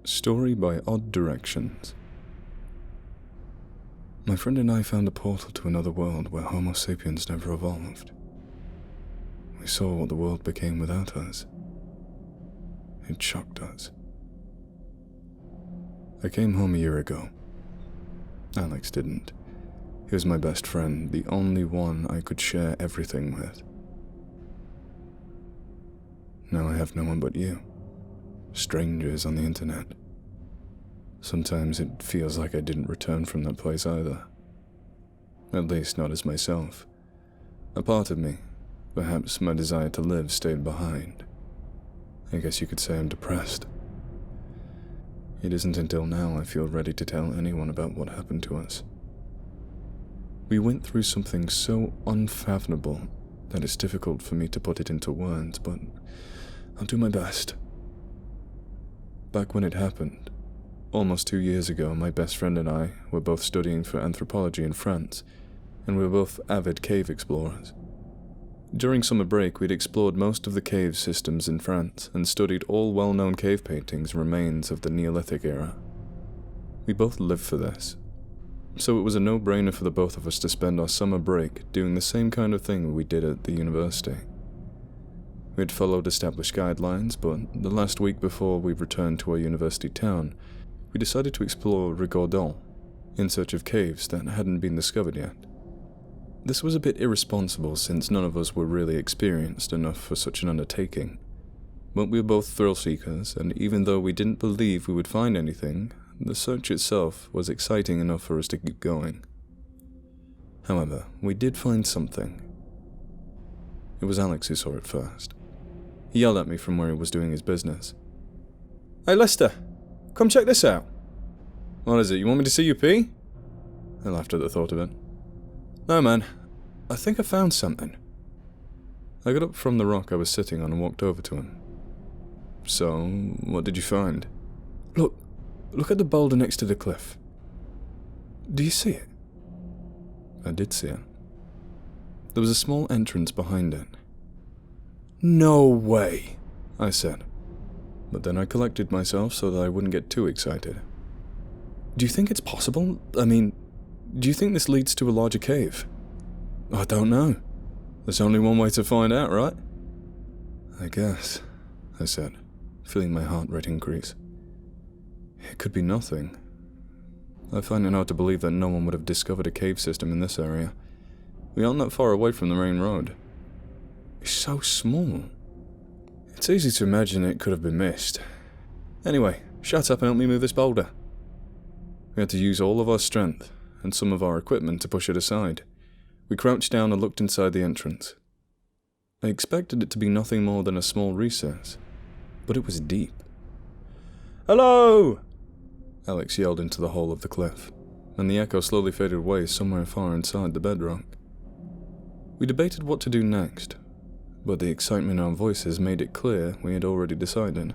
Story by Odd Directions. My friend and I found a portal to another world where Homo sapiens never evolved. We saw what the world became without us. It shocked us. I came home a year ago. Alex didn't. He was my best friend, the only one I could share everything with. Now I have no one but you. Strangers on the internet. Sometimes it feels like I didn't return from that place either. At least not as myself. A part of me, perhaps my desire to live, stayed behind. I guess you could say I'm depressed. It isn't until now I feel ready to tell anyone about what happened to us. We went through something so unfathomable that it's difficult for me to put it into words, but I'll do my best. Back when it happened, almost 2 years ago, my best friend and I were both studying for anthropology in France, and we were both avid cave explorers. During summer break, we'd explored most of the cave systems in France and studied all well-known cave paintings and remains of the Neolithic era. We both lived for this, so it was a no-brainer for the both of us to spend our summer break doing the same kind of thing we did at the university. We had followed established guidelines, but the last week before we returned to our university town, we decided to explore Rigaudon in search of caves that hadn't been discovered yet. This was a bit irresponsible since none of us were really experienced enough for such an undertaking, but we were both thrill seekers, and even though we didn't believe we would find anything, the search itself was exciting enough for us to keep going. However, we did find something. It was Alex who saw it first. He yelled at me from where he was doing his business. "Hey Lester, come check this out." "What is it, you want me to see you pee?" I laughed at the thought of it. "No man, I think I found something." I got up from the rock I was sitting on and walked over to him. "So, what did you find?" Look at the boulder next to the cliff. Do you see it?" I did see it. There was a small entrance behind it. "No way," I said, but then I collected myself so that I wouldn't get too excited. "Do you think it's possible? Do you think this leads to a larger cave?" "I don't know. There's only one way to find out, right?" "I guess," I said, feeling my heart rate increase. It could be nothing. I find it hard to believe that no one would have discovered a cave system in this area. We aren't that far away from the main road. It's so small. It's easy to imagine it could have been missed. Anyway, shut up and help me move this boulder. We had to use all of our strength and some of our equipment to push it aside. We crouched down and looked inside the entrance. I expected it to be nothing more than a small recess, but it was deep. "Hello!" Alex yelled into the hole of the cliff, and the echo slowly faded away somewhere far inside the bedrock. We debated what to do next, but the excitement in our voices made it clear we had already decided.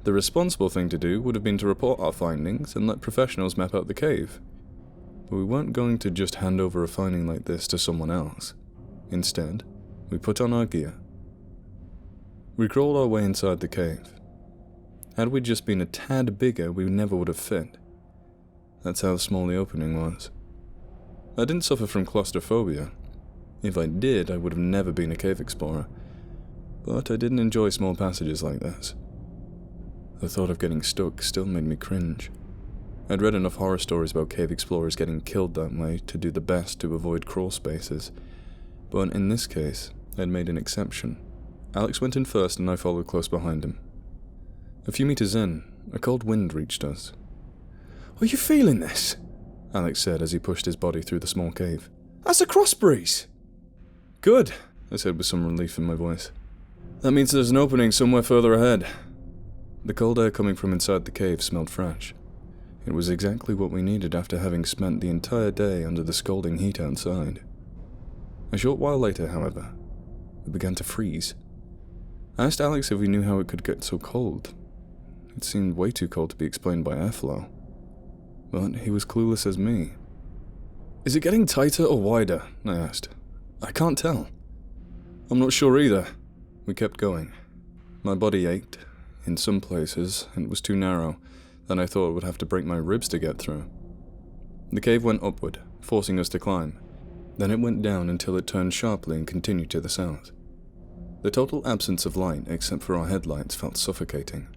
The responsible thing to do would have been to report our findings and let professionals map out the cave. But we weren't going to just hand over a finding like this to someone else. Instead, we put on our gear. We crawled our way inside the cave. Had we just been a tad bigger, we never would have fit. That's how small the opening was. I didn't suffer from claustrophobia. If I did, I would have never been a cave explorer. But I didn't enjoy small passages like this. The thought of getting stuck still made me cringe. I'd read enough horror stories about cave explorers getting killed that way to do the best to avoid crawl spaces. But in this case, I'd made an exception. Alex went in first and I followed close behind him. A few meters in, a cold wind reached us. "Are you feeling this?" Alex said as he pushed his body through the small cave. "That's a cross breeze." "Good," I said with some relief in my voice. "That means there's an opening somewhere further ahead." The cold air coming from inside the cave smelled fresh. It was exactly what we needed after having spent the entire day under the scalding heat outside. A short while later, however, it began to freeze. I asked Alex if he knew how it could get so cold. It seemed way too cold to be explained by airflow. But he was clueless as me. "Is it getting tighter or wider?" I asked. "I can't tell." "I'm not sure either." We kept going. My body ached, In some places, it was too narrow, and I thought I would have to break my ribs to get through. The cave went upward, forcing us to climb. Then it went down until it turned sharply and continued to the south. The total absence of light, except for our headlights, felt suffocating.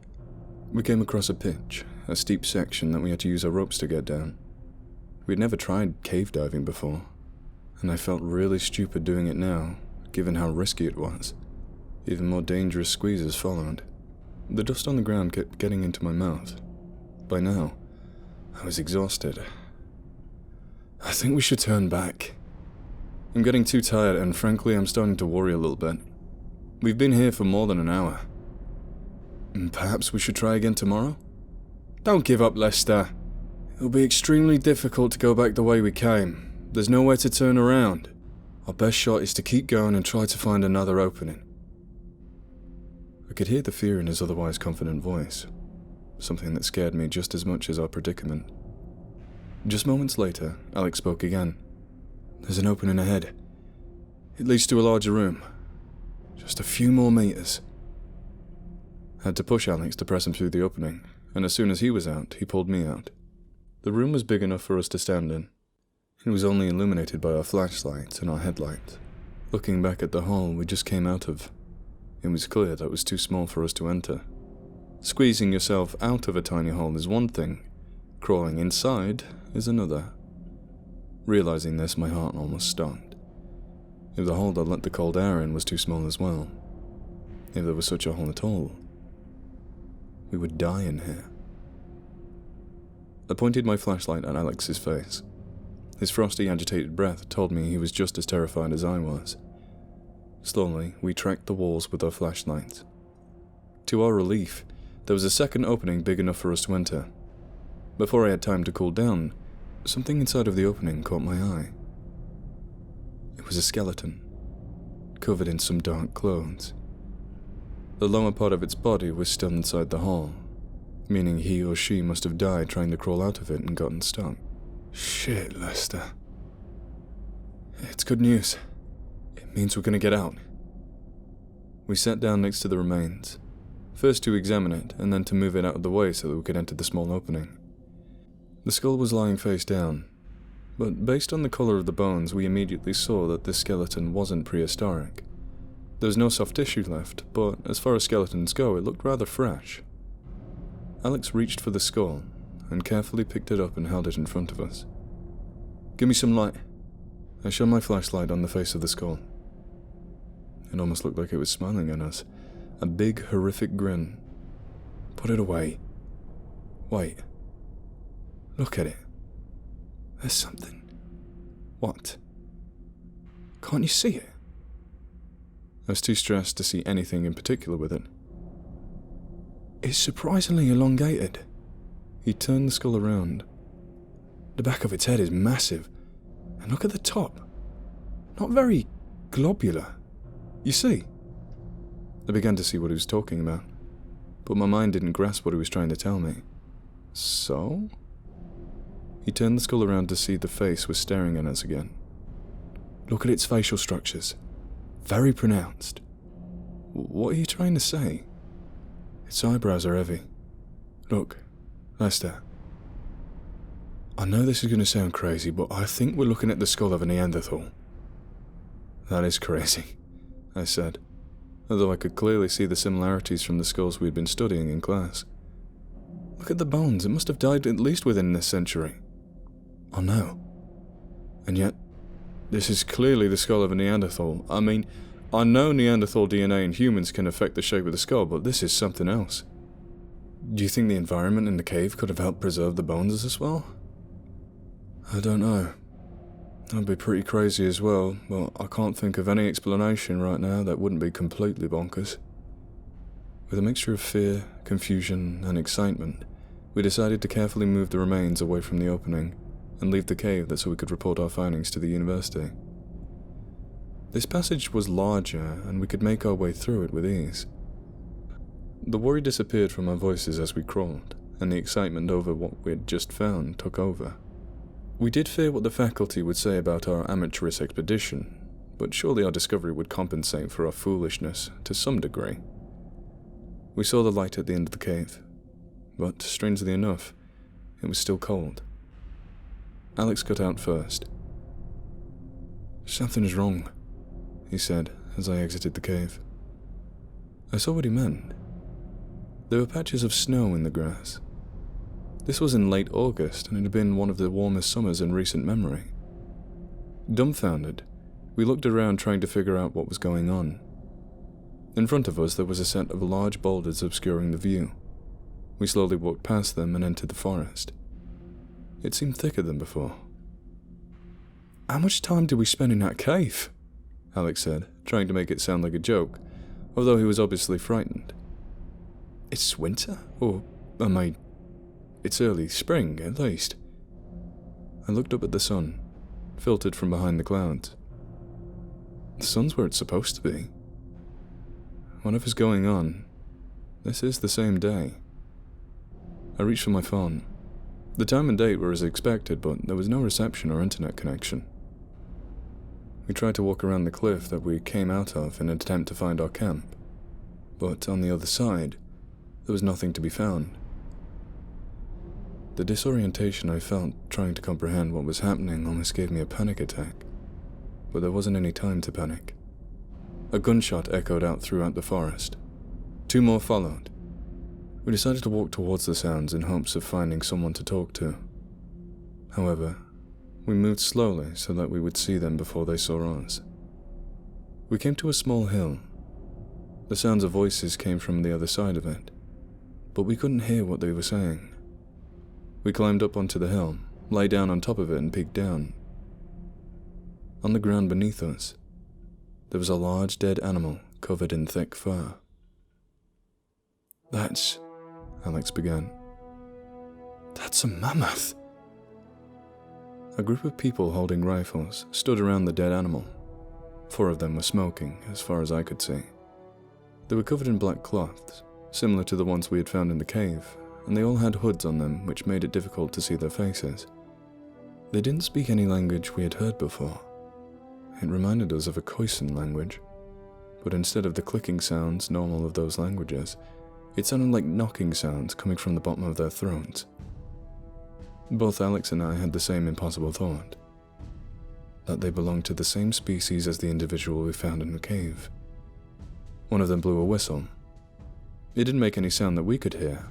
We came across a pitch, a steep section that we had to use our ropes to get down. We'd never tried cave diving before, and I felt really stupid doing it now, given how risky it was. Even more dangerous squeezes followed. The dust on the ground kept getting into my mouth. By now, I was exhausted. I think we should turn back. I'm getting too tired, and frankly, I'm starting to worry a little bit. We've been here for more than an hour. Perhaps we should try again tomorrow? Don't give up, Lester. It'll be extremely difficult to go back the way we came. There's nowhere to turn around. Our best shot is to keep going and try to find another opening. I could hear the fear in his otherwise confident voice, something that scared me just as much as our predicament. Just moments later, Alex spoke again. There's an opening ahead. It leads to a larger room. Just a few more meters. I had to push Alex to press him through the opening, and as soon as he was out, he pulled me out. The room was big enough for us to stand in. It was only illuminated by our flashlights and our headlights. Looking back at the hall we just came out of, it was clear that it was too small for us to enter. Squeezing yourself out of a tiny hole is one thing, crawling inside is another. Realizing this, my heart almost stopped. If the hole that let the cold air in was too small as well, if there was such a hole at all, we would die in here. I pointed my flashlight at Alex's face. His frosty, agitated breath told me he was just as terrified as I was. Slowly, we tracked the walls with our flashlights. To our relief, there was a second opening big enough for us to enter. Before I had time to cool down, something inside of the opening caught my eye. It was a skeleton, covered in some dark clothes. The lower part of its body was still inside the hole, meaning he or she must have died trying to crawl out of it and gotten stuck. Shit, Lester. It's good news. It means we're gonna get out. We sat down next to the remains, first to examine it and then to move it out of the way so that we could enter the small opening. The skull was lying face down, but based on the colour of the bones we immediately saw that this skeleton wasn't prehistoric. There was no soft tissue left, but as far as skeletons go, it looked rather fresh. Alex reached for the skull and carefully picked it up and held it in front of us. Give me some light. I shone my flashlight on the face of the skull. It almost looked like it was smiling at us, a big, horrific grin. Put it away. Wait. Look at it. There's something. What? Can't you see it? I was too stressed to see anything in particular with it. It's surprisingly elongated. He turned the skull around. The back of its head is massive, and look at the top. Not very globular. You see? I began to see what he was talking about, but my mind didn't grasp what he was trying to tell me. So? He turned the skull around to see the face was staring at us again. Look at its facial structures. Very pronounced. What are you trying to say? Its eyebrows are heavy. Look, Lester. I know this is going to sound crazy, but I think we're looking at the skull of a Neanderthal. That is crazy, I said, although I could clearly see the similarities from the skulls we had been studying in class. Look at the bones, it must have died at least within this century. I know. And yet, this is clearly the skull of a Neanderthal. I mean, I know Neanderthal DNA in humans can affect the shape of the skull, but this is something else. Do you think the environment in the cave could have helped preserve the bones as well? I don't know. That'd be pretty crazy as well, but I can't think of any explanation right now that wouldn't be completely bonkers. With a mixture of fear, confusion, and excitement, we decided to carefully move the remains away from the opening and leave the cave so we could report our findings to the university. This passage was larger, and we could make our way through it with ease. The worry disappeared from our voices as we crawled, and the excitement over what we had just found took over. We did fear what the faculty would say about our amateurish expedition, but surely our discovery would compensate for our foolishness to some degree. We saw the light at the end of the cave, but strangely enough, it was still cold. Alex got out first. "Something is wrong," he said as I exited the cave. I saw what he meant. There were patches of snow in the grass. This was in late August, and it had been one of the warmest summers in recent memory. Dumbfounded, we looked around trying to figure out what was going on. In front of us there was a set of large boulders obscuring the view. We slowly walked past them and entered the forest. It seemed thicker than before. "How much time did we spend in that cave?" Alex said, trying to make it sound like a joke, although he was obviously frightened. "It's winter? Or, it's early spring, at least." I looked up at the sun, filtered from behind the clouds. The sun's where it's supposed to be. Whatever's going on, this is the same day. I reached for my phone. The time and date were as expected, but there was no reception or internet connection. We tried to walk around the cliff that we came out of in an attempt to find our camp, but on the other side, there was nothing to be found. The disorientation I felt trying to comprehend what was happening almost gave me a panic attack, but there wasn't any time to panic. A gunshot echoed out throughout the forest. 2 more followed. We decided to walk towards the sounds in hopes of finding someone to talk to. However, we moved slowly so that we would see them before they saw us. We came to a small hill. The sounds of voices came from the other side of it, but we couldn't hear what they were saying. We climbed up onto the hill, lay down on top of it and peeked down. On the ground beneath us, there was a large dead animal covered in thick fur. "That's..." Alex began. "That's a mammoth." A group of people holding rifles stood around the dead animal. 4 of them were smoking, as far as I could see. They were covered in black cloths, similar to the ones we had found in the cave, and they all had hoods on them which made it difficult to see their faces. They didn't speak any language we had heard before. It reminded us of a Khoisan language, but instead of the clicking sounds normal of those languages, it sounded like knocking sounds coming from the bottom of their throats. Both Alex and I had the same impossible thought, that they belonged to the same species as the individual we found in the cave. One of them blew a whistle. It didn't make any sound that we could hear,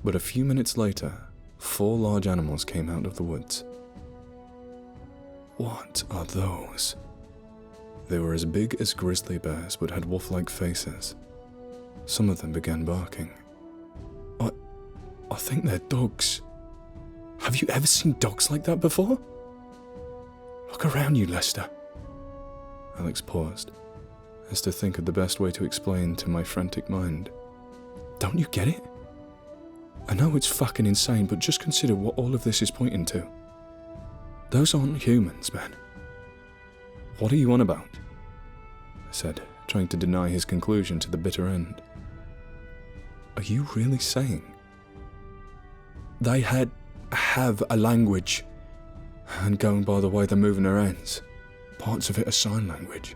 but a few minutes later, 4 large animals came out of the woods. What are those? They were as big as grizzly bears but had wolf-like faces. Some of them began barking. I think they're dogs. Have you ever seen dogs like that before? Look around you, Lester. Alex paused, as to think of the best way to explain to my frantic mind. Don't you get it? I know it's fucking insane, but just consider what all of this is pointing to. Those aren't humans, man. What are you on about? I said, trying to deny his conclusion to the bitter end. Are you really saying? They have a language, and going by the way they're moving their hands, parts of it are sign language.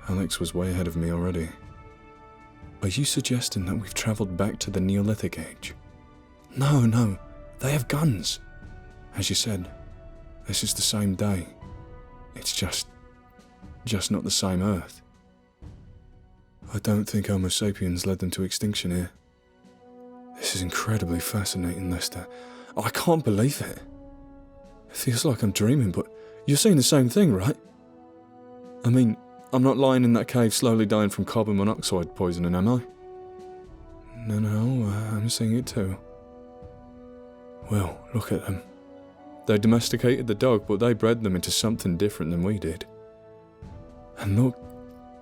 Alex was way ahead of me already. Are you suggesting that we've travelled back to the Neolithic age? No, they have guns. As you said, this is the same day. It's just not the same Earth. I don't think Homo sapiens led them to extinction here. This is incredibly fascinating, Lester. I can't believe it. It feels like I'm dreaming, but you're saying the same thing, right? I mean, I'm not lying in that cave slowly dying from carbon monoxide poisoning, am I? No, I'm seeing it too. Well, look at them. They domesticated the dog, but they bred them into something different than we did. And look,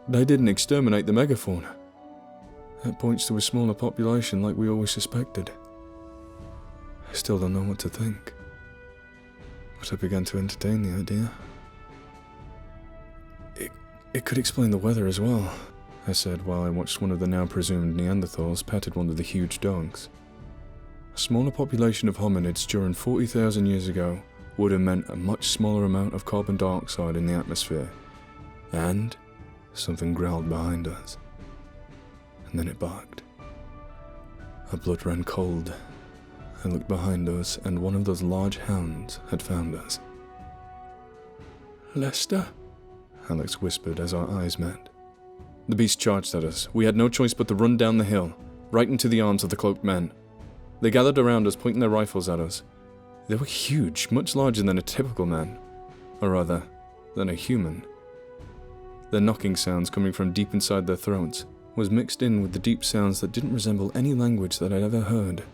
they didn't exterminate the megafauna. That points to a smaller population like we always suspected. I still don't know what to think, but I began to entertain the idea. It could explain the weather as well, I said while I watched one of the now presumed Neanderthals patted one of the huge dogs. A smaller population of hominids during 40,000 years ago would have meant a much smaller amount of carbon dioxide in the atmosphere, and something growled behind us. And and then it barked. Our blood ran cold. I looked behind us, and one of those large hounds had found us. "Lester?" Alex whispered as our eyes met. The beast charged at us. We had no choice but to run down the hill, right into the arms of the cloaked men. They gathered around us, pointing their rifles at us. They were huge, much larger than a typical man. Or rather, than a human. Their knocking sounds coming from deep inside their throats was mixed in with the deep sounds that didn't resemble any language that I'd ever heard.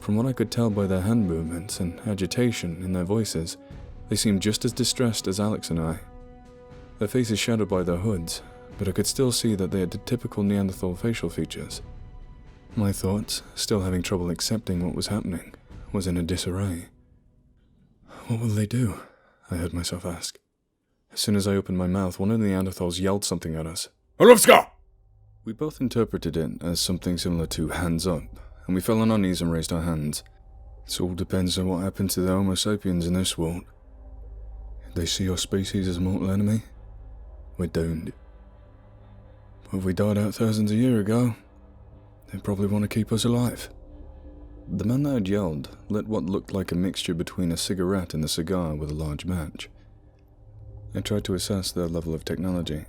From what I could tell by their hand movements and agitation in their voices, they seemed just as distressed as Alex and I. Their faces shadowed by their hoods, but I could still see that they had the typical Neanderthal facial features. My thoughts, still having trouble accepting what was happening, was in a disarray. "What will they do?" I heard myself ask. As soon as I opened my mouth, one of the Neanderthals yelled something at us. "Horrifying!" We both interpreted it as something similar to hands up, and we fell on our knees and raised our hands. It all depends on what happened to the Homo sapiens in this world. They see our species as a mortal enemy. We're doomed. But if we died out thousands of years ago, they probably want to keep us alive. The man that had yelled lit what looked like a mixture between a cigarette and a cigar with a large match. I tried to assess their level of technology.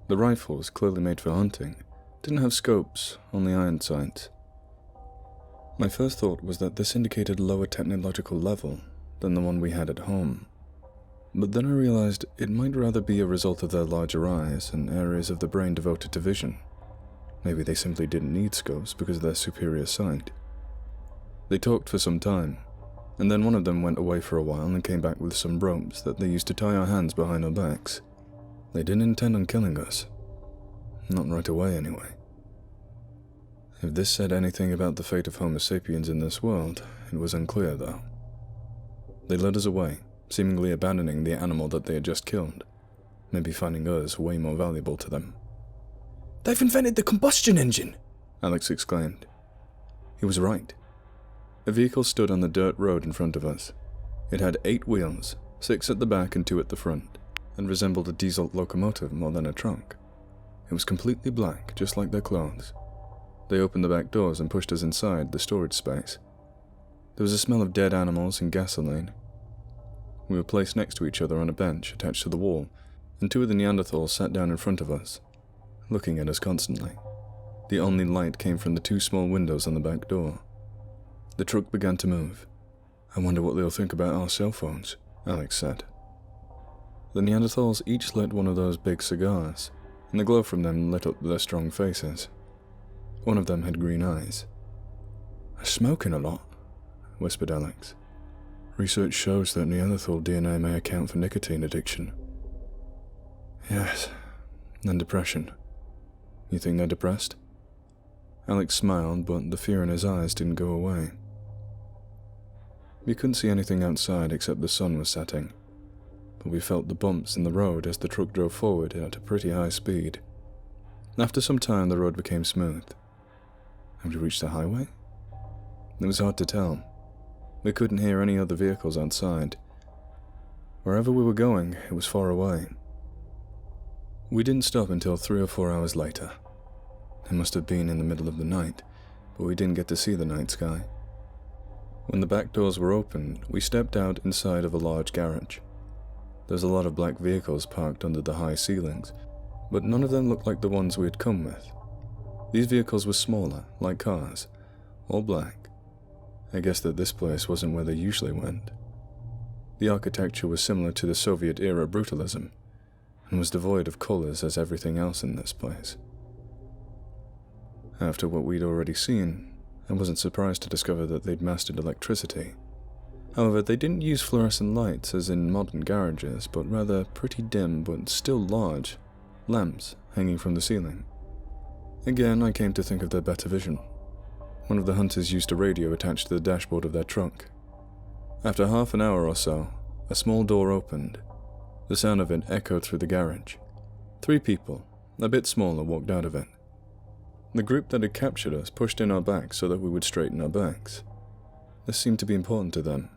The rifles, clearly made for hunting, didn't have scopes, only iron sights. My first thought was that this indicated a lower technological level than the one we had at home. But then I realized it might rather be a result of their larger eyes and areas of the brain devoted to vision. Maybe they simply didn't need scopes because of their superior sight. They talked for some time, and then one of them went away for a while and came back with some ropes that they used to tie our hands behind our backs. They didn't intend on killing us. Not right away, anyway. If this said anything about the fate of Homo sapiens in this world, it was unclear, though. They led us away, seemingly abandoning the animal that they had just killed, maybe finding us way more valuable to them. "They've invented the combustion engine!" Alex exclaimed. He was right. A vehicle stood on the dirt road in front of us. It had 8 wheels, 6 at the back and 2 at the front, and resembled a diesel locomotive more than a truck. It was completely black, just like their clothes. They opened the back doors and pushed us inside the storage space. There was a smell of dead animals and gasoline. We were placed next to each other on a bench attached to the wall, and 2 of the Neanderthals sat down in front of us, looking at us constantly. The only light came from the 2 small windows on the back door. The truck began to move. "I wonder what they'll think about our cell phones," Alex said. The Neanderthals each lit one of those big cigars, and the glow from them lit up their strong faces. One of them had green eyes. "They're smoking a lot," whispered Alex. "Research shows that Neanderthal DNA may account for nicotine addiction." "Yes, and depression. You think they're depressed?" Alex smiled, but the fear in his eyes didn't go away. We couldn't see anything outside except the sun was setting, but we felt the bumps in the road as the truck drove forward at a pretty high speed. After some time, the road became smooth. Had we reached the highway? It was hard to tell. We couldn't hear any other vehicles outside. Wherever we were going, it was far away. We didn't stop until 3 or 4 hours later. It must have been in the middle of the night, but we didn't get to see the night sky. When the back doors were opened, we stepped out inside of a large garage. There was a lot of black vehicles parked under the high ceilings, but none of them looked like the ones we had come with. These vehicles were smaller, like cars, all black. I guess that this place wasn't where they usually went. The architecture was similar to the Soviet-era brutalism, and was devoid of colors as everything else in this place. After what we'd already seen, I wasn't surprised to discover that they'd mastered electricity. However, they didn't use fluorescent lights as in modern garages, but rather pretty dim but still large lamps hanging from the ceiling. Again, I came to think of their better vision. One of the hunters used a radio attached to the dashboard of their truck. After half an hour or so, a small door opened. The sound of it echoed through the garage. 3 people, a bit smaller, walked out of it. The group that had captured us pushed in our backs so that we would straighten our backs. This seemed to be important to them,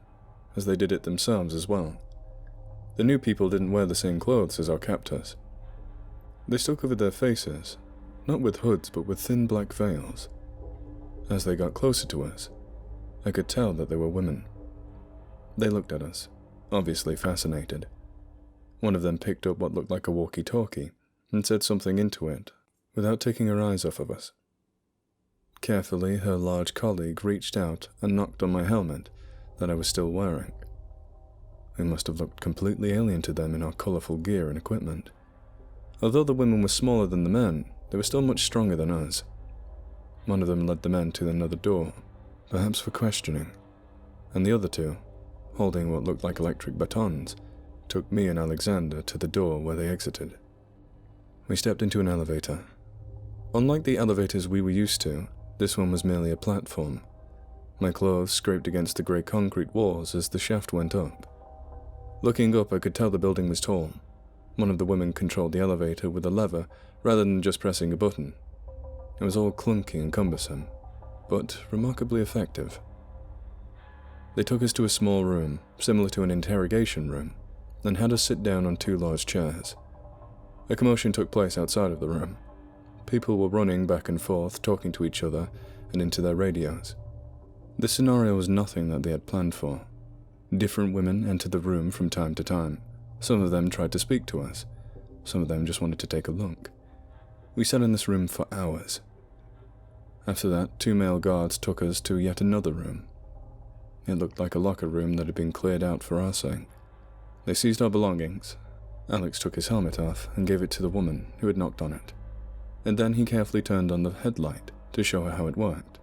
as they did it themselves as well. The new people didn't wear the same clothes as our captors. They still covered their faces, not with hoods but with thin black veils. As they got closer to us, I could tell that they were women. They looked at us, obviously fascinated. One of them picked up what looked like a walkie-talkie and said something into it without taking her eyes off of us. Carefully, her large colleague reached out and knocked on my helmet that I was still wearing. We must have looked completely alien to them in our colourful gear and equipment. Although the women were smaller than the men, they were still much stronger than us. One of them led the men to another door, perhaps for questioning, and the other two, holding what looked like electric batons, took me and Alexander to the door where they exited. We stepped into an elevator. Unlike the elevators we were used to, this one was merely a platform. My clothes scraped against the grey concrete walls as the shaft went up. Looking up, I could tell the building was tall. One of the women controlled the elevator with a lever rather than just pressing a button. It was all clunky and cumbersome, but remarkably effective. They took us to a small room, similar to an interrogation room, and had us sit down on 2 large chairs. A commotion took place outside of the room. People were running back and forth, talking to each other and into their radios. This scenario was nothing that they had planned for. Different women entered the room from time to time. Some of them tried to speak to us. Some of them just wanted to take a look. We sat in this room for hours. After that, 2 male guards took us to yet another room. It looked like a locker room that had been cleared out for our sake. They seized our belongings. Alex took his helmet off and gave it to the woman who had knocked on it. And then he carefully turned on the headlight to show her how it worked.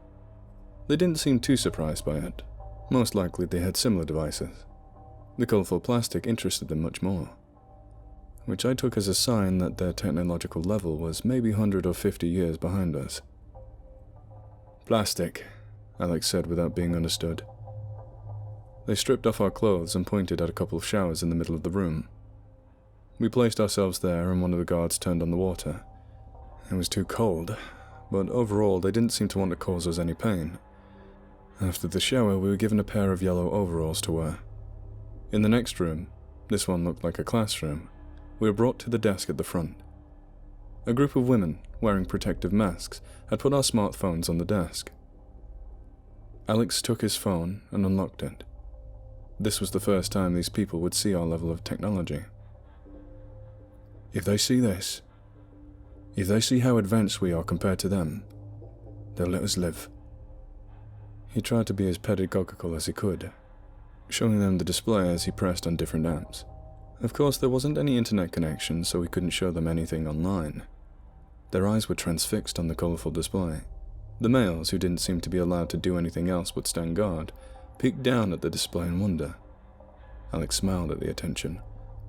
They didn't seem too surprised by it. Most likely they had similar devices. The colourful plastic interested them much more, which I took as a sign that their technological level was maybe 100 or 50 years behind us. "Plastic," Alex said without being understood. They stripped off our clothes and pointed at a couple of showers in the middle of the room. We placed ourselves there and one of the guards turned on the water. It was too cold, but overall they didn't seem to want to cause us any pain. After the shower, we were given a pair of yellow overalls to wear. In the next room, this one looked like a classroom, we were brought to the desk at the front. A group of women, wearing protective masks, had put our smartphones on the desk. Alex took his phone and unlocked it. This was the first time these people would see our level of technology. If they see this, if they see how advanced we are compared to them, they'll let us live. He tried to be as pedagogical as he could, showing them the display as he pressed on different apps. Of course, there wasn't any internet connection, so we couldn't show them anything online. Their eyes were transfixed on the colourful display. The males, who didn't seem to be allowed to do anything else but stand guard, peeked down at the display in wonder. Alex smiled at the attention,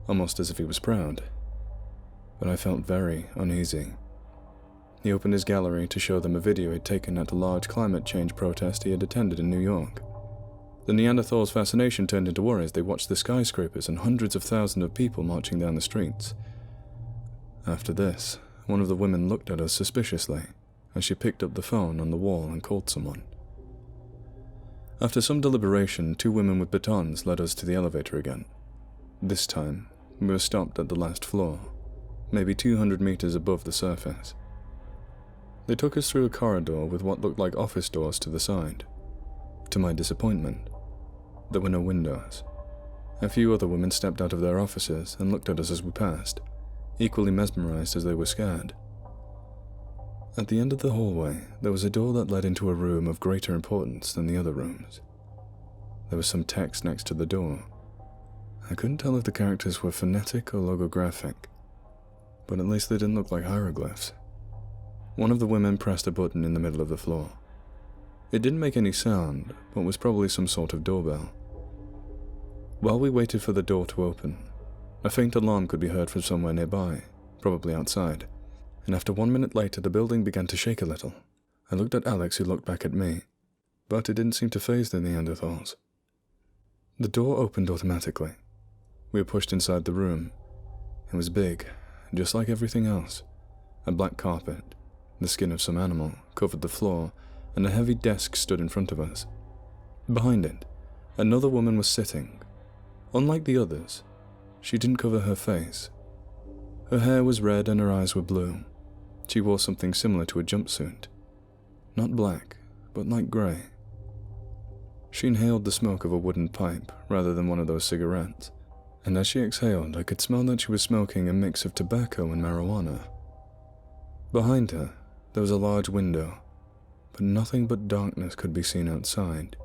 almost as if he was proud. But I felt very uneasy. He opened his gallery to show them a video he'd taken at a large climate change protest he had attended in New York. The Neanderthal's fascination turned into worry as they watched the skyscrapers and hundreds of thousands of people marching down the streets. After this, one of the women looked at us suspiciously as she picked up the phone on the wall and called someone. After some deliberation, 2 women with batons led us to the elevator again. This time, we were stopped at the last floor, maybe 200 meters above the surface. They took us through a corridor with what looked like office doors to the side. To my disappointment, there were no windows. A few other women stepped out of their offices and looked at us as we passed, equally mesmerized as they were scared. At the end of the hallway, there was a door that led into a room of greater importance than the other rooms. There was some text next to the door. I couldn't tell if the characters were phonetic or logographic, but at least they didn't look like hieroglyphs. One of the women pressed a button in the middle of the floor. It didn't make any sound, but was probably some sort of doorbell. While we waited for the door to open, a faint alarm could be heard from somewhere nearby, probably outside, and after 1 minute later the building began to shake a little. I looked at Alex, who looked back at me, but it didn't seem to faze the Neanderthals. The door opened automatically. We were pushed inside the room. It was big, just like everything else. A black carpet, the skin of some animal, covered the floor, and a heavy desk stood in front of us. Behind it, another woman was sitting. Unlike the others, she didn't cover her face. Her hair was red and her eyes were blue. She wore something similar to a jumpsuit. Not black, but light grey. She inhaled the smoke of a wooden pipe rather than one of those cigarettes, and as she exhaled, I could smell that she was smoking a mix of tobacco and marijuana. Behind her, there was a large window, but nothing but darkness could be seen outside.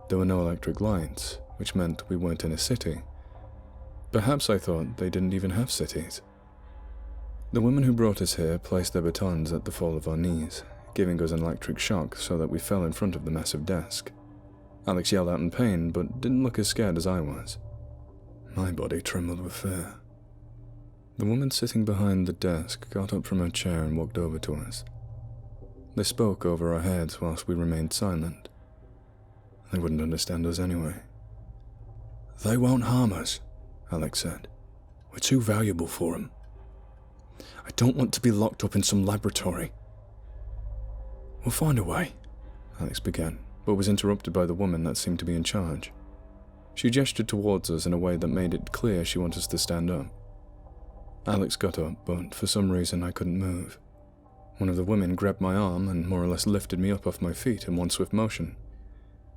There were no electric lights, which meant we weren't in a city. Perhaps I thought they didn't even have cities. The women who brought us here placed their batons at the fall of our knees, giving us an electric shock so that we fell in front of the massive desk. Alex yelled out in pain, but didn't look as scared as I was. My body trembled with fear. The woman sitting behind the desk got up from her chair and walked over to us. They spoke over our heads whilst we remained silent. They wouldn't understand us anyway. "They won't harm us," Alex said. "We're too valuable for them. I don't want to be locked up in some laboratory." "We'll find a way," Alex began, but was interrupted by the woman that seemed to be in charge. She gestured towards us in a way that made it clear she wanted us to stand up. Alex got up, but for some reason I couldn't move. One of the women grabbed my arm and more or less lifted me up off my feet in one swift motion.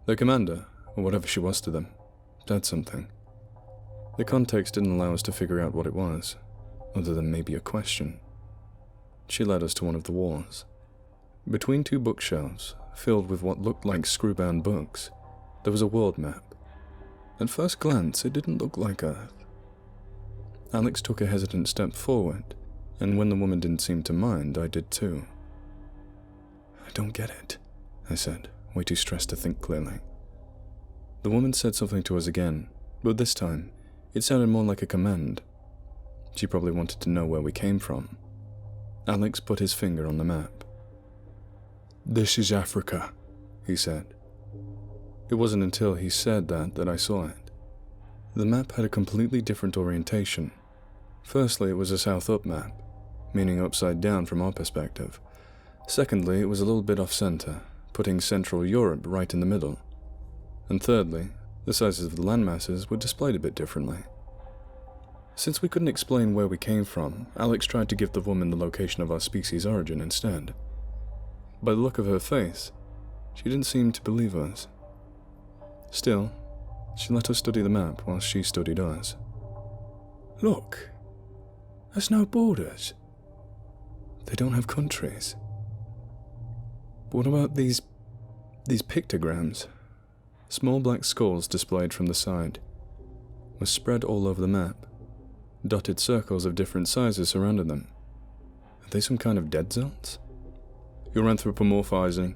Their commander, or whatever she was to them, said something. The context didn't allow us to figure out what it was, other than maybe a question. She led us to one of the walls. Between two bookshelves, filled with what looked like screw-bound books, there was a world map. At first glance, it didn't look like Earth. Alex took a hesitant step forward, and when the woman didn't seem to mind, I did too. "I don't get it," I said, way too stressed to think clearly. The woman said something to us again, but this time, it sounded more like a command. She probably wanted to know where we came from. Alex put his finger on the map. "This is Africa," he said. It wasn't until he said that I saw it. The map had a completely different orientation. Firstly, it was a south-up map, meaning upside down from our perspective. Secondly, it was a little bit off-center, putting Central Europe right in the middle. And thirdly, the sizes of the landmasses were displayed a bit differently. Since we couldn't explain where we came from, Alex tried to give the woman the location of our species' origin instead. By the look of her face, she didn't seem to believe us. Still, she let us study the map while she studied us. "Look, there's no borders. They don't have countries. But what about these pictograms?" Small black skulls displayed from the side were spread all over the map. Dotted circles of different sizes surrounded them. Are they some kind of dead zones? "You're anthropomorphizing.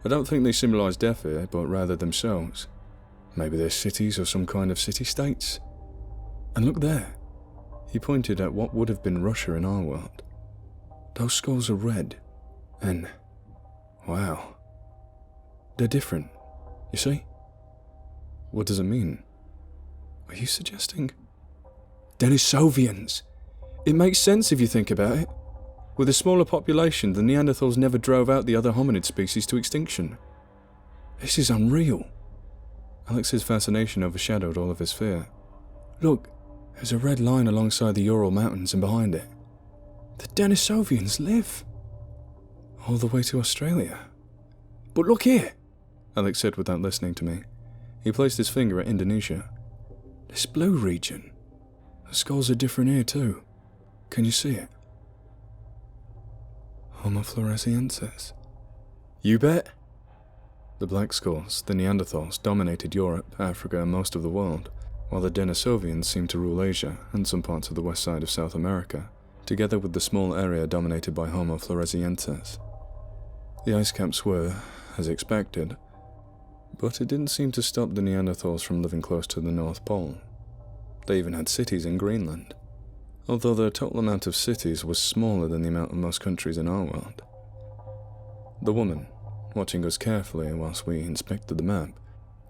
I don't think they symbolize death here, but rather themselves. Maybe they're cities or some kind of city-states. And look there." He pointed at what would have been Russia in our world. "Those skulls are red, and wow, they're different, you see?" "What does it mean?" "Are you suggesting?" "Denisovians. It makes sense if you think about it. With a smaller population, the Neanderthals never drove out the other hominid species to extinction. This is unreal." Alex's fascination overshadowed all of his fear. "Look, there's a red line alongside the Ural Mountains and behind it. The Denisovians live all the way to Australia." "But look here," Alex said without listening to me. He placed his finger at Indonesia. "This blue region. The skulls are different here too. Can you see it?" "Homo floresiensis." "You bet." The black skulls, the Neanderthals, dominated Europe, Africa, and most of the world, while the Denisovians seemed to rule Asia and some parts of the west side of South America, together with the small area dominated by Homo floresiensis. The ice caps were, as expected, but it didn't seem to stop the Neanderthals from living close to the North Pole. They even had cities in Greenland, although their total amount of cities was smaller than the amount of most countries in our world. The woman, watching us carefully whilst we inspected the map,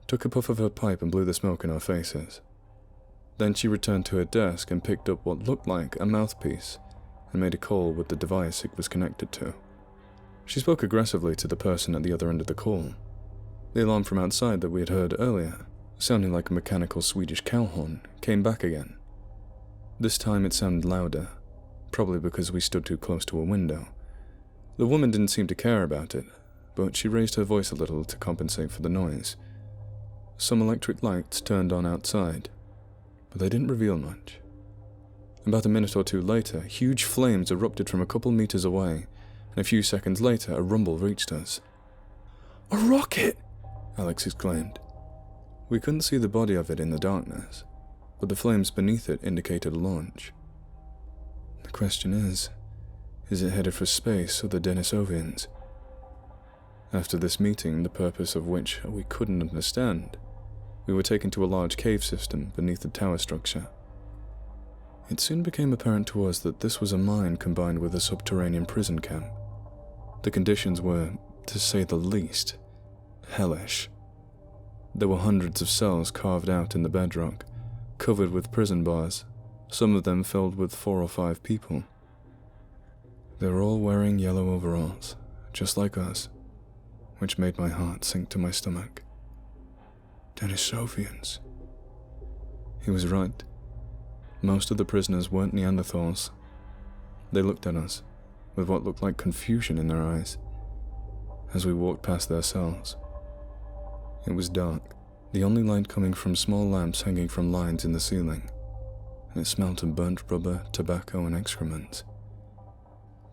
took a puff of her pipe and blew the smoke in our faces. Then she returned to her desk and picked up what looked like a mouthpiece and made a call with the device it was connected to. She spoke aggressively to the person at the other end of the call. The alarm from outside that we had heard earlier, sounding like a mechanical Swedish cow horn, came back again. This time it sounded louder, probably because we stood too close to a window. The woman didn't seem to care about it, but she raised her voice a little to compensate for the noise. Some electric lights turned on outside, but they didn't reveal much. About a minute or two later, huge flames erupted from a couple meters away, and a few seconds later a rumble reached us. "A rocket!" Alex exclaimed. We couldn't see the body of it in the darkness, but the flames beneath it indicated a launch. The question is it headed for space or the Denisovians? After this meeting, the purpose of which we couldn't understand, we were taken to a large cave system beneath the tower structure. It soon became apparent to us that this was a mine combined with a subterranean prison camp. The conditions were, to say the least, hellish. There were hundreds of cells carved out in the bedrock, covered with prison bars, some of them filled with 4 or 5 people. They were all wearing yellow overalls, just like us, which made my heart sink to my stomach. Denisovians. He was right. Most of the prisoners weren't Neanderthals. They looked at us, with what looked like confusion in their eyes, as we walked past their cells. It was dark, the only light coming from small lamps hanging from lines in the ceiling, and it smelt of burnt rubber, tobacco, and excrement.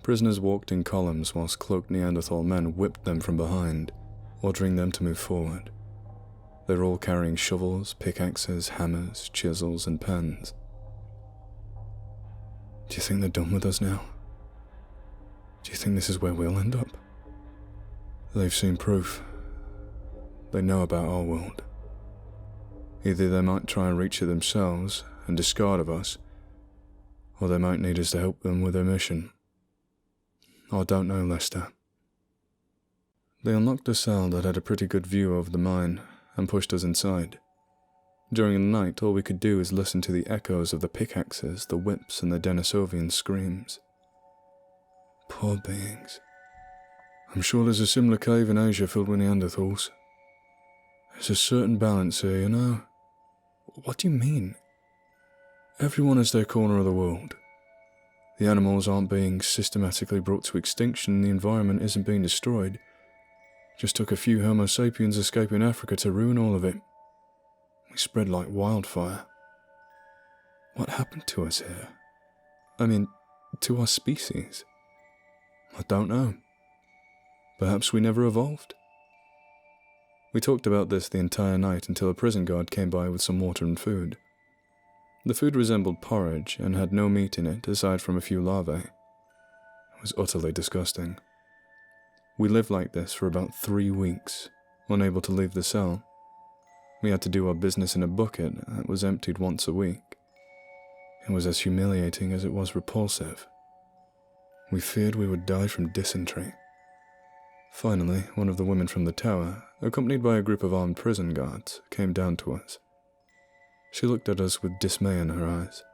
Prisoners walked in columns whilst cloaked Neanderthal men whipped them from behind, ordering them to move forward. They were all carrying shovels, pickaxes, hammers, chisels, and pens. Do you think they're done with us now? Do you think this is where we'll end up? They've seen proof. They know about our world. Either they might try and reach it themselves and discard of us, or they might need us to help them with their mission. I don't know, Lester. They unlocked a cell that had a pretty good view over the mine and pushed us inside. During the night, all we could do was listen to the echoes of the pickaxes, the whips, and the Denisovian screams. Poor beings. I'm sure there's a similar cave in Asia filled with Neanderthals. There's a certain balance here, you know. What do you mean? Everyone has their corner of the world. The animals aren't being systematically brought to extinction and the environment isn't being destroyed. Just took a few Homo sapiens escaping Africa to ruin all of it. We spread like wildfire. What happened to us here? I mean, to our species? I don't know. Perhaps we never evolved? We talked about this the entire night until a prison guard came by with some water and food. The food resembled porridge and had no meat in it aside from a few larvae. It was utterly disgusting. We lived like this for about 3 weeks, unable to leave the cell. We had to do our business in a bucket that was emptied once a week. It was as humiliating as it was repulsive. We feared we would die from dysentery. Finally, one of the women from the tower, accompanied by a group of armed prison guards, came down to us. She looked at us with dismay in her eyes,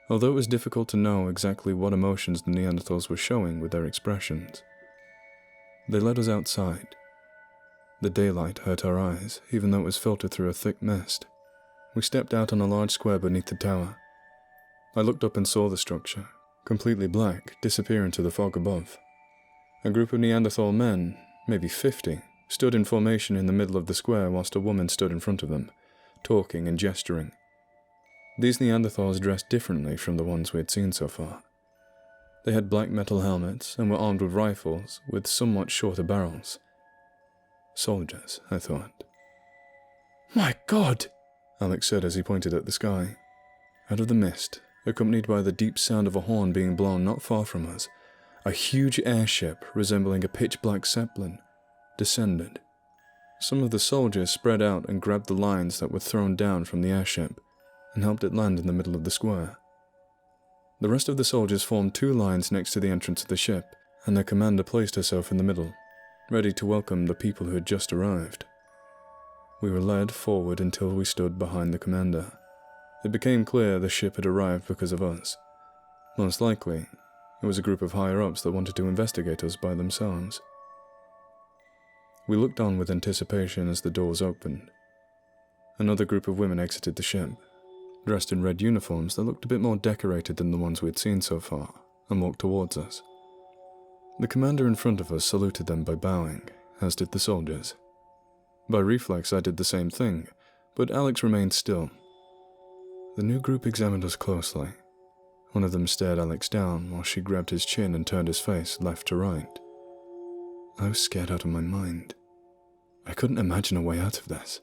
although it was difficult to know exactly what emotions the Neanderthals were showing with their expressions. They led us outside. The daylight hurt our eyes, even though it was filtered through a thick mist. We stepped out on a large square beneath the tower. I looked up and saw the structure, completely black, disappear into the fog above. A group of Neanderthal men, maybe 50, stood in formation in the middle of the square whilst a woman stood in front of them, talking and gesturing. These Neanderthals dressed differently from the ones we had seen so far. They had black metal helmets and were armed with rifles with somewhat shorter barrels. Soldiers, I thought. "My God!" Alex said as he pointed at the sky. Out of the mist, accompanied by the deep sound of a horn being blown not far from us, a huge airship resembling a pitch-black zeppelin descended. Some of the soldiers spread out and grabbed the lines that were thrown down from the airship and helped it land in the middle of the square. The rest of the soldiers formed 2 lines next to the entrance of the ship, and their commander placed herself in the middle, ready to welcome the people who had just arrived. We were led forward until we stood behind the commander. It became clear the ship had arrived because of us. Most likely, it was a group of higher-ups that wanted to investigate us by themselves. We looked on with anticipation as the doors opened. Another group of women exited the ship, dressed in red uniforms that looked a bit more decorated than the ones we had seen so far, and walked towards us. The commander in front of us saluted them by bowing, as did the soldiers. By reflex I did the same thing, but Alex remained still. The new group examined us closely. One of them stared Alex down while she grabbed his chin and turned his face left to right. I was scared out of my mind. I couldn't imagine a way out of this.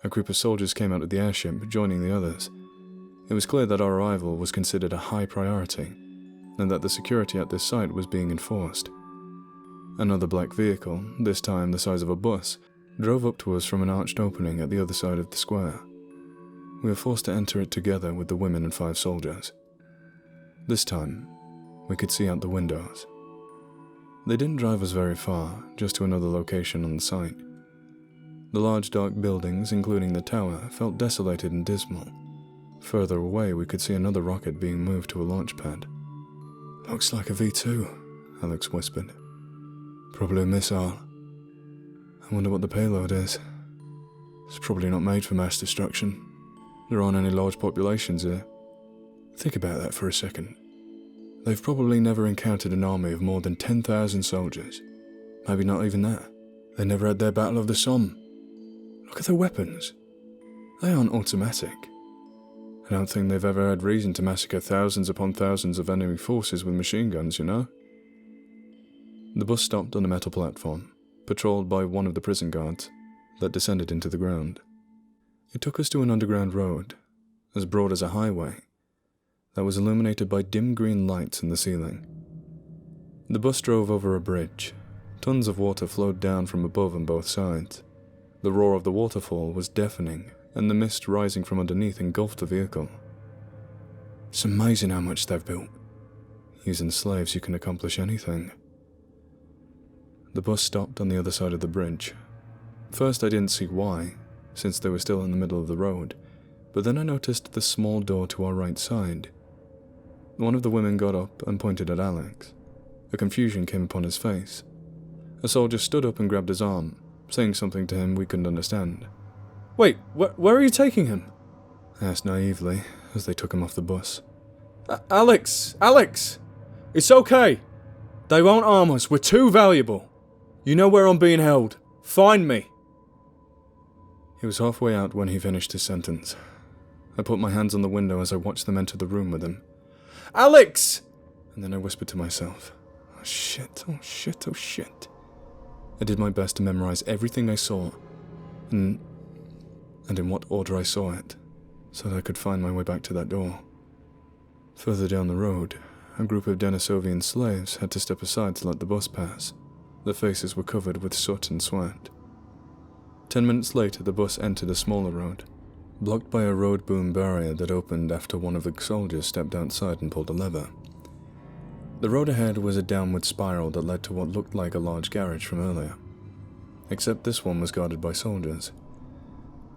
A group of soldiers came out of the airship, joining the others. It was clear that our arrival was considered a high priority, and that the security at this site was being enforced. Another black vehicle, this time the size of a bus, drove up to us from an arched opening at the other side of the square. We were forced to enter it together with the women and 5 soldiers. This time, we could see out the windows. They didn't drive us very far, just to another location on the site. The large dark buildings, including the tower, felt desolated and dismal. Further away, we could see another rocket being moved to a launch pad. "Looks like a V2, Alex whispered. "Probably a missile. I wonder what the payload is. It's probably not made for mass destruction. There aren't any large populations here. Think about that for a second. They've probably never encountered an army of more than 10,000 soldiers. Maybe not even that. They never had their Battle of the Somme. Look at their weapons. They aren't automatic. I don't think they've ever had reason to massacre thousands upon thousands of enemy forces with machine guns, you know?" The bus stopped on a metal platform, patrolled by one of the prison guards, that descended into the ground. It took us to an underground road, as broad as a highway, that was illuminated by dim green lights in the ceiling. The bus drove over a bridge. Tons of water flowed down from above on both sides. The roar of the waterfall was deafening, and the mist rising from underneath engulfed the vehicle. "It's amazing how much they've built. Using slaves you can accomplish anything." The bus stopped on the other side of the bridge. First I didn't see why, since they were still in the middle of the road, but then I noticed the small door to our right side. One of the women got up and pointed at Alex. A confusion came upon his face. A soldier stood up and grabbed his arm, saying something to him we couldn't understand. "Wait, where are you taking him?" I asked naively, as they took him off the bus. Alex! It's okay! They won't harm us, we're too valuable! You know where I'm being held. Find me!" He was halfway out when he finished his sentence. I put my hands on the window as I watched them enter the room with him. "Alex!" And then I whispered to myself, oh shit. I did my best to memorize everything I saw, and in what order I saw it, so that I could find my way back to that door. Further down the road, a group of Denisovian slaves had to step aside to let the bus pass. Their faces were covered with soot and sweat. 10 minutes later, the bus entered a smaller road, blocked by a road boom barrier that opened after one of the soldiers stepped outside and pulled a lever. The road ahead was a downward spiral that led to what looked like a large garage from earlier, except this one was guarded by soldiers.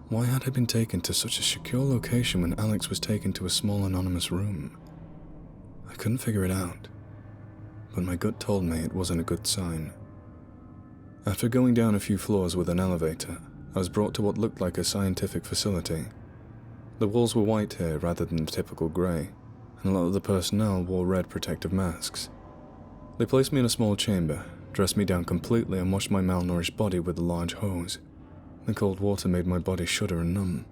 Why had I been taken to such a secure location when Alex was taken to a small anonymous room? I couldn't figure it out, but my gut told me it wasn't a good sign. After going down a few floors with an elevator, I was brought to what looked like a scientific facility. The walls were white here rather than the typical grey, and a lot of the personnel wore red protective masks. They placed me in a small chamber, dressed me down completely and washed my malnourished body with a large hose. The cold water made my body shudder and numb.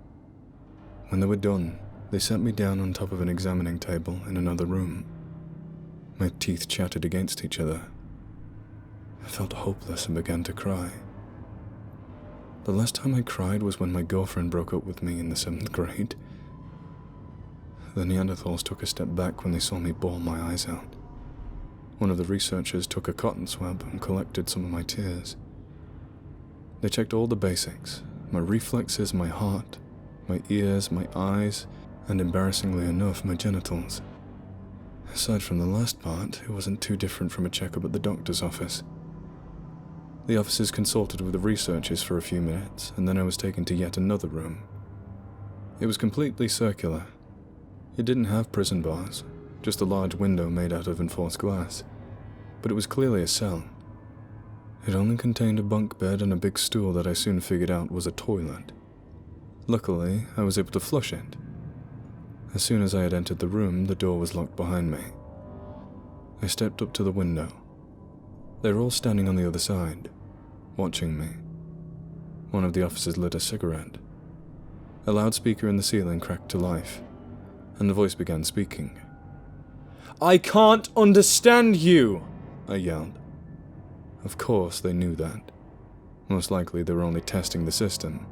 When they were done, they set me down on top of an examining table in another room. My teeth chattered against each other. I felt hopeless and began to cry. The last time I cried was when my girlfriend broke up with me in the 7th grade. The Neanderthals took a step back when they saw me bawl my eyes out. One of the researchers took a cotton swab and collected some of my tears. They checked all the basics, my reflexes, my heart, my ears, my eyes, and embarrassingly enough, my genitals. Aside from the last part, it wasn't too different from a checkup at the doctor's office. The officers consulted with the researchers for a few minutes, and then I was taken to yet another room. It was completely circular. It didn't have prison bars, just a large window made out of enforced glass, but it was clearly a cell. It only contained a bunk bed and a big stool that I soon figured out was a toilet. Luckily, I was able to flush it. As soon as I had entered the room, the door was locked behind me. I stepped up to the window. They were all standing on the other side, watching me. One of the officers lit a cigarette. A loudspeaker in the ceiling cracked to life, and the voice began speaking. "I can't understand you!" I yelled. Of course they knew that. Most likely they were only testing the system.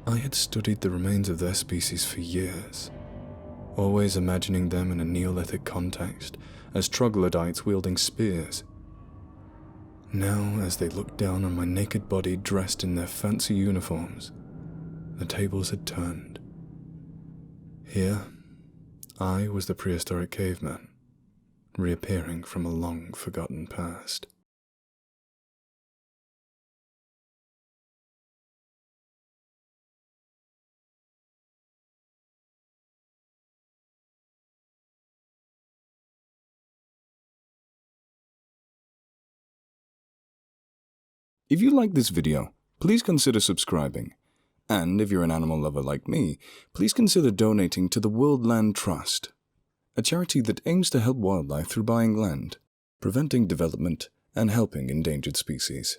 I had studied the remains of their species for years, always imagining them in a Neolithic context, as troglodytes wielding spears. Now, as they looked down on my naked body dressed in their fancy uniforms, the tables had turned. Here, I was the prehistoric caveman, reappearing from a long-forgotten past. If you like this video, please consider subscribing. And if you're an animal lover like me, please consider donating to the World Land Trust, a charity that aims to help wildlife through buying land, preventing development, and helping endangered species.